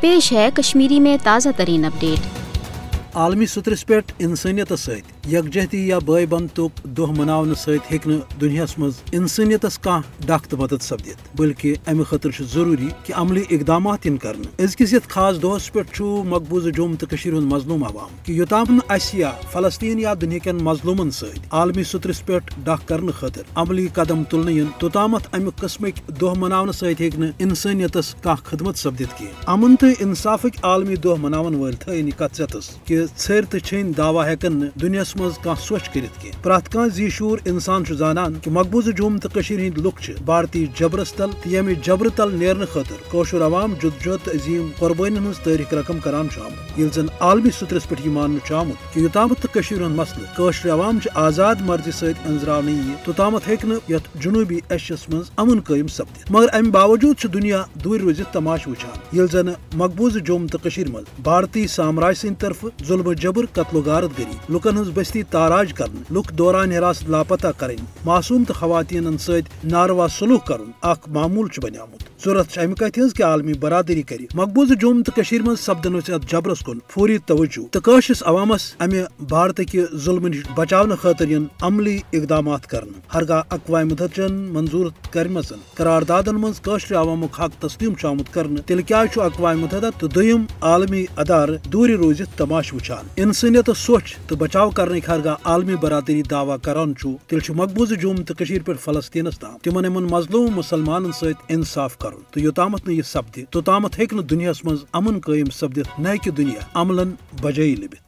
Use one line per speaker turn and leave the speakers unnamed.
پیش ہے کشمیری میں تازہ ترین اپڈیٹ۔
عالمی سطرس پہ انسانیت ست یکجہتی یا بے بندتک دہ مناونہ ست ہیکہ دنیا مز انسانیتس کھانا ڈکھ تو مدد سپدت، بلکہ امہ خاطر ضروری کہ عملی اقدامات ین کرنے۔ ازکس یتھ خاص دہس پہ مقبوضہ جوم تو ہند مظلوم عوام کہ یوتام اس یا فلسطین یا دنیا کن مظلومن ست عالمی سطرس پہ ڈکھ کرنے خاطر عملی قدم تلنے ین توتامت امہ قسمک دہ مناونہ ست ہیکہ انسانیتس کھانا خدمت سپدت کی۔ امن تو انصافک عالمی دہ مناون ول تھین کت ستس کہ ژھر تو چھین دعوی ہیکن دنیا مز کھانا سوچ کرت کی۔ پرت کھانا زی شور انسان زانان کہ مقبوضہ جوم تو ہند لوک بھارتی جبرس تل تو یمہ جبر تل نیرنے خاطر کوشر عوام جدوجہد عظیم قربانی ہز تاریخ رقم کران آمت، یل زن عالمی سطرس پہ یہ ماننے آمت کہ یوتامت تو ہند مسئلہ کوشر عوام آزاد مرضی ست انزراونہ یہ توتامت ہیکہ یت جنوبی ایشیاس مز امن قائم سپدت، مگر امہ باوجود دنیا دور روزت تماش وچان یل زن مقبوضہ جوم تو مز بھارتی سامراج سند طرف ظلم جبر قتل و غارت گری، لکن ہز بستی تاراج کرن، لک دوران حراست لاپتہ کریں، معصوم تو خواتین ست ناروا سلوک کرن اخ معمول بنیامت۔ ضرورت امہ کت ہز کہ عالمی برادری کری مقبوضہ جوم تو مز سپدن ات جبرس کن فوری توجہ تو قشرس عوامس امہ بھارت کہ ظلم نش بچاؤ خاطر ین عملی اقدامات کرن۔ ہرگاہ اقوام متحدہ منظور کرمژ قراردادن مز قشر عوامک حق تسلیم آمت کرنے، تیل کیا اقوام متحدہ تو دویم عالمی ادار دور روزت تماش وچان۔ انسانیت سوچ تو بچاؤ کرنے ہرگاہ عالمی برادری دعوی کران تیل مقبوضہ جوم تو پہ فلسطینس تام تمن مظلوم مسلمان ست انصاف کرن تو یوتامت یہ سپدِ توتامت ہیکہ دنیا مز امن قائم سپدت، نہ کہ دنیا عملاً بجائی لبت۔